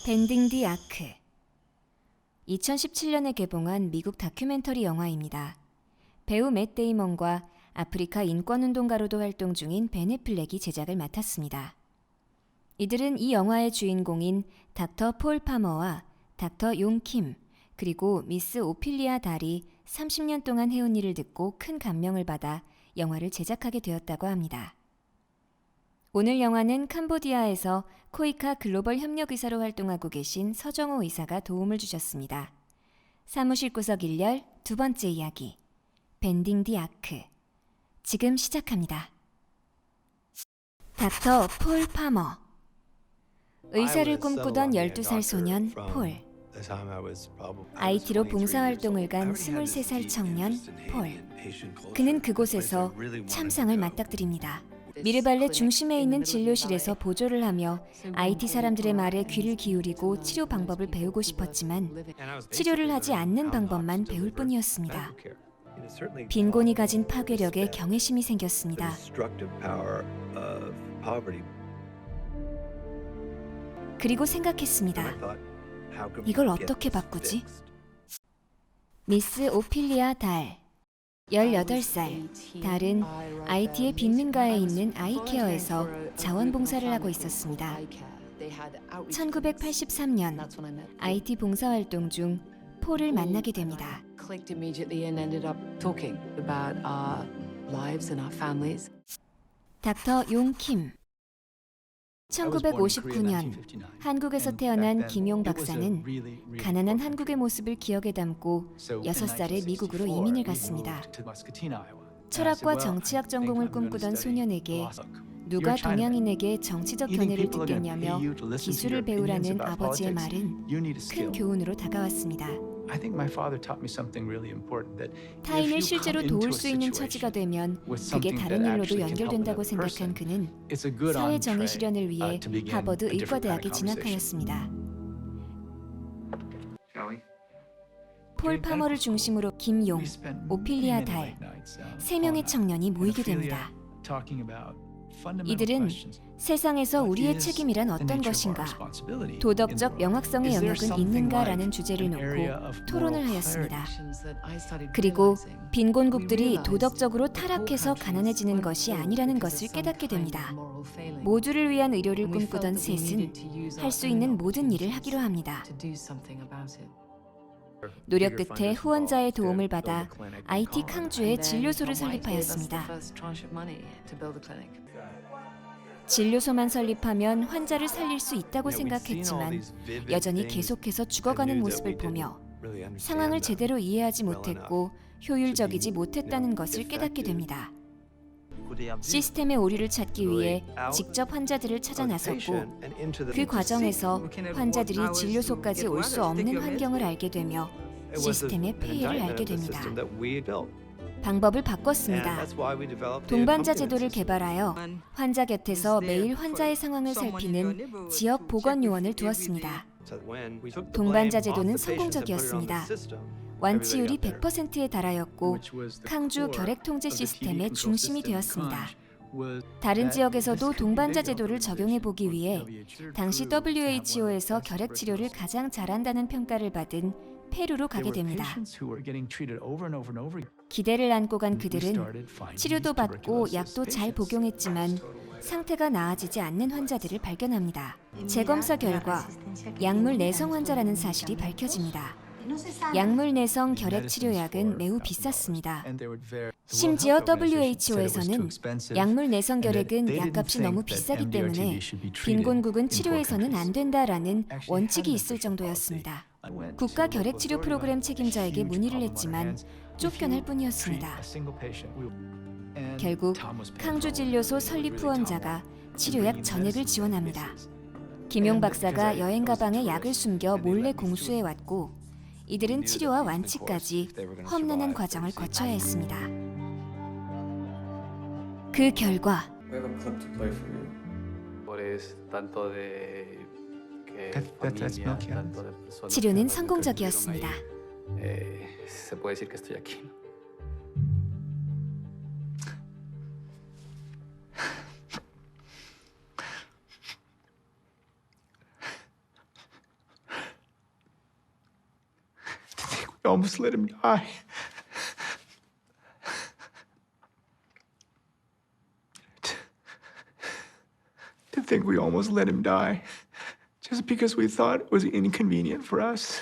밴딩 디 아크. 2017년에 개봉한 미국 다큐멘터리 영화입니다. 배우 맷 데이먼과 아프리카 인권운동가로도 활동 중인 벤 애플렉이 제작을 맡았습니다. 이들은 이 영화의 주인공인 닥터 폴 파머와 닥터 용 킴, 그리고 미스 오피리아 달이 30년 동안 해온 일을 듣고 큰 감명을 받아 영화를 제작하게 되었다고 합니다. 오늘 영화는 캄보디아에서 코이카 글로벌 협력의사로 활동하고 계신 서정호 의사가 도움을 주셨습니다. 사무실 구석 1열 두 번째 이야기, 밴딩 디 아크. 지금 시작합니다. 닥터 폴 파머. 의사를 꿈꾸던 12살 소년 폴. IT로 봉사활동을 간 23살 청년 폴. 그는 그곳에서 참상을 맞닥뜨립니다. 미르발레 중심에 있는 진료실에서 보조를 하며 IT 사람들의 말에 귀를 기울이고 치료 방법을 배우고 싶었지만 치료를 하지 않는 방법만 배울 뿐이었습니다. 빈곤이 가진 파괴력에 경외심이 생겼습니다. 그리고 생각했습니다. 이걸 어떻게 바꾸지? 미스 오피리아 달. 18살, 달은 IT의 빈민가에 있는 아이케어에서 자원봉사를 하고 있었습니다. 1983년 IT 봉사활동 중 폴을 만나게 됩니다. 닥터 용 킴. 1959년 한국에서 태어난 김용 박사는 가난한 한국의 모습을 기억에 담고 6살에 미국으로 이민을 갔습니다. 철학과 정치학 전공을 꿈꾸던 소년에게 누가 동양인에게 정치적 견해를 듣겠냐며 기술을 배우라는 아버지의 말은 큰 교훈으로 다가왔습니다. 타인을 실제로 도울 수 있는 처지가 되면 그게 다른 일로도 연결된다고 생각한 그는 사회 정의 실현을 위해 하버드 의과대학에 진학하였습니다. 폴 파머를 중심으로 김용, 오피리아 달, 3명의 청년이 모이게 됩니다. 이들은 세상에서 우리의 책임이란 어떤 것인가, 도덕적 명확성의 영역은 있는가라는 주제를 놓고 토론을 하였습니다. 그리고 빈곤국들이 도덕적으로 타락해서 가난해지는 것이 아니라는 것을 깨닫게 됩니다. 모두를 위한 의료를 꿈꾸던 셋은 할 수 있는 모든 일을 하기로 합니다. 노력 끝에 후원자의 도움을 받아 IT 캉주에 진료소를 설립하였습니다. 진료소만 설립하면 환자를 살릴 수 있다고 생각했지만 여전히 계속해서 죽어가는 모습을 보며 상황을 제대로 이해하지 못했고 효율적이지 못했다는 것을 깨닫게 됩니다. 시스템의 오류를 찾기 위해 직접 환자들을 찾아 나섰고 그 과정에서 환자들이 진료소까지 올 수 없는 환경을 알게 되며 시스템의 폐해를 알게 됩니다. 방법을 바꿨습니다. 동반자 제도를 개발하여 환자 곁에서 매일 환자의 상황을 살피는 지역 보건 요원을 두었습니다. 동반자 제도는 성공적이었습니다. 완치율이 100%에 달하였고 캉주 결핵 통제 시스템의 중심이 되었습니다. 다른 지역에서도 동반자 제도를 적용해 보기 위해 당시 WHO에서 결핵 치료를 가장 잘한다는 평가를 받은 페루로 가게 됩니다. 기대를 안고 간 그들은 치료도 받고 약도 잘 복용했지만 상태가 나아지지 않는 환자들을 발견합니다. 재검사 결과 약물 내성 환자라는 사실이 밝혀집니다. 약물 내성 결핵 치료약은 매우 비쌌습니다. 심지어 WHO에서는 약물 내성 결핵은 약값이 너무 비싸기 때문에 빈곤국은 치료해서는 안 된다라는 원칙이 있을 정도였습니다. 국가 결핵 치료 프로그램 책임자에게 문의를 했지만 쫓겨날 뿐이었습니다. 결국 캉주 진료소 설립 후원자가 치료약 전액을 지원합니다. 김용 박사가 여행 가방에 약을 숨겨 몰래 공수해 왔고 이들은 치료와 완치까지 험난한 과정을 거쳐야 했습니다. 그 결과 치료는 성공적이었습니다. We almost let him die. To think we almost let him die just because we thought it was inconvenient for us.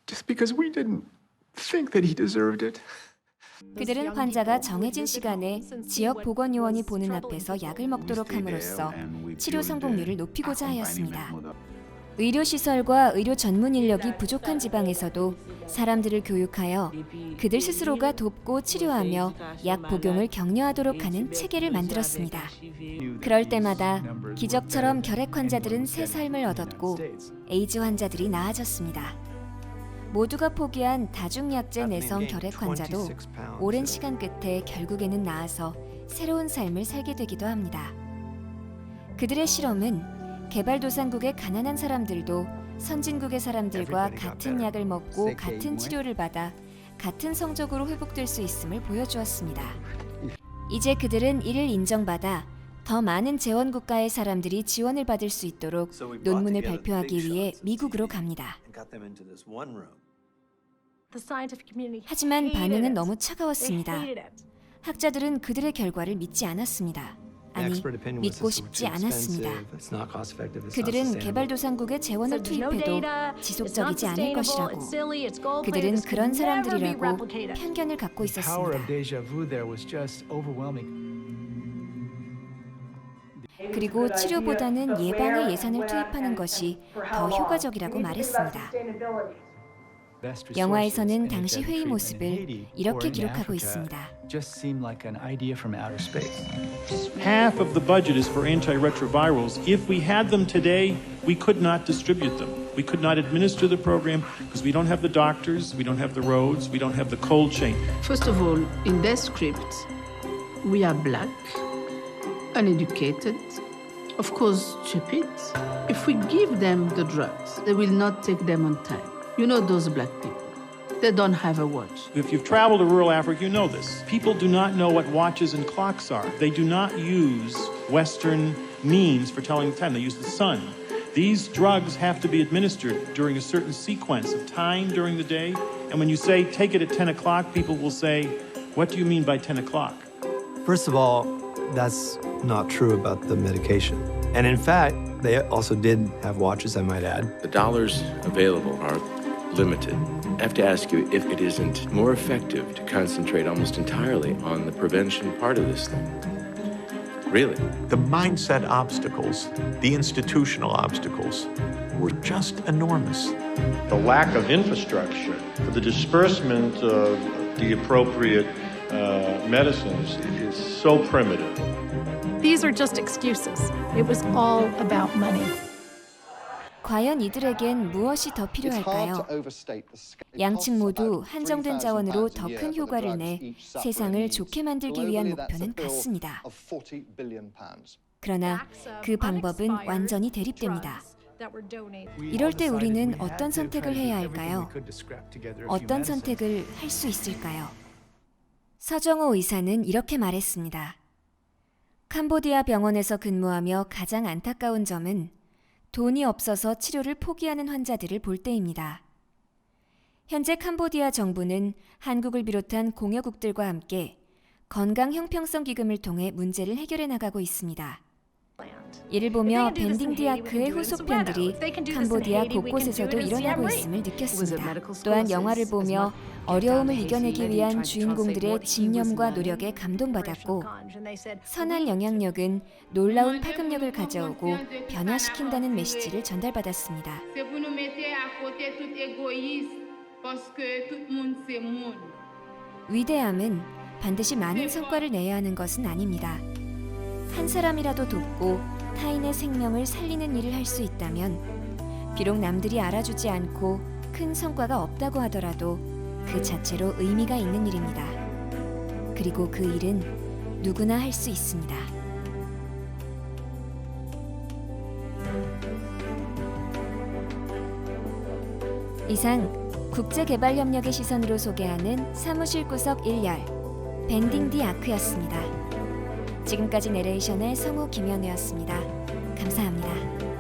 Just because we didn't think that he deserved it. 그들은 환자가 정해진 시간에 지역 보건요원이 보는 앞에서 약을 먹도록 함으로써 치료 성공률을 높이고자 하였습니다. 의료시설과 의료 전문 인력이 부족한 지방에서도 사람들을 교육하여 그들 스스로가 돕고 치료하며 약 복용을 격려하도록 하는 체계를 만들었습니다. 그럴 때마다 기적처럼 결핵 환자들은 새 삶을 얻었고 에이즈 환자들이 나아졌습니다. 모두가 포기한 다중약제 내성 결핵 환자도 오랜 시간 끝에 결국에는 나아서 새로운 삶을 살게 되기도 합니다. 그들의 실험은 개발도상국의 가난한 사람들도 선진국의 사람들과 같은 약을 먹고 같은 치료를 받아 같은 성적으로 회복될 수 있음을 보여주었습니다. 이제 그들은 이를 인정받아 더 많은 재원 국가의 사람들이 지원을 받을 수 있도록 논문을 발표하기 위해 미국으로 갑니다. 하지만 반응은 너무 차가웠습니다. 학자들은 그들의 결과를 믿지 않았습니다. 아니, 믿고 싶지 않았습니다. 그들은 개발도상국의 재원을 투입해도 지속적이지 않을 것이라고, 그들은 그런 사람들이라고 편견을 갖고 있었습니다. 그리고 치료보다는 예방에 예산을 투입하는 것이 더 효과적이라고 말했습니다. 영화에서는 당시 회의 모습을 이렇게 기록하고 있습니다. Half of the budget is for antiretrovirals. If we had them today, we could not distribute them. We could not administer the program because we don't have the doctors, we don't have the roads, we don't have the cold chain. First of all, in their script, we are black, uneducated, of course stupid. If we give them the drugs, they will not take them on time. You know those black people. They don't have a watch. If you've traveled to rural Africa, you know this. People do not know what watches and clocks are. They do not use Western means for telling the time. They use the sun. These drugs have to be administered during a certain sequence of time during the day. And when you say, take it at 10 o'clock, people will say, what do you mean by 10 o'clock? First of all, that's not true about the medication. And in fact, they also did have watches, I might add. The dollars available are limited. I have to ask you if it isn't more effective to concentrate almost entirely on the prevention part of this thing. Really? The mindset obstacles, the institutional obstacles, were just enormous. The lack of infrastructure for the disbursement of the appropriate medicines is so primitive. These are just excuses. It was all about money. 과연 이들에겐 무엇이 더 필요할까요? 양측 모두 한정된 자원으로 더 큰 효과를 내 세상을 좋게 만들기 위한 목표는 같습니다. 그러나 그 방법은 완전히 대립됩니다. 이럴 때 우리는 어떤 선택을 해야 할까요? 어떤 선택을 할 수 있을까요? 서정호 의사는 이렇게 말했습니다. 캄보디아 병원에서 근무하며 가장 안타까운 점은 돈이 없어서 치료를 포기하는 환자들을 볼 때입니다. 현재 캄보디아 정부는 한국을 비롯한 공여국들과 함께 건강 형평성 기금을 통해 문제를 해결해 나가고 있습니다. 이를 보며 밴딩디아크의 후속편들이 캄보디아 곳곳에서도 일어나고 있음을 느꼈습니다. 또한 영화를 보며 어려움을 이겨내기 위한 주인공들의 집념과 노력에 감동받았고, 선한 영향력은 놀라운 파급력을 가져오고 변화시킨다는 메시지를 전달받았습니다. 위대함은 반드시 많은 성과를 내야 하는 것은 아닙니다. 한 사람이라도 돕고 타인의 생명을 살리는 일을 할 수 있다면, 비록 남들이 알아주지 않고 큰 성과가 없다고 하더라도 그 자체로 의미가 있는 일입니다. 그리고 그 일은 누구나 할 수 있습니다. 이상 국제개발협력의 시선으로 소개하는 사무실 구석 1열 밴딩디아크였습니다. 지금까지 내레이션의 성우 김연우였습니다. 감사합니다.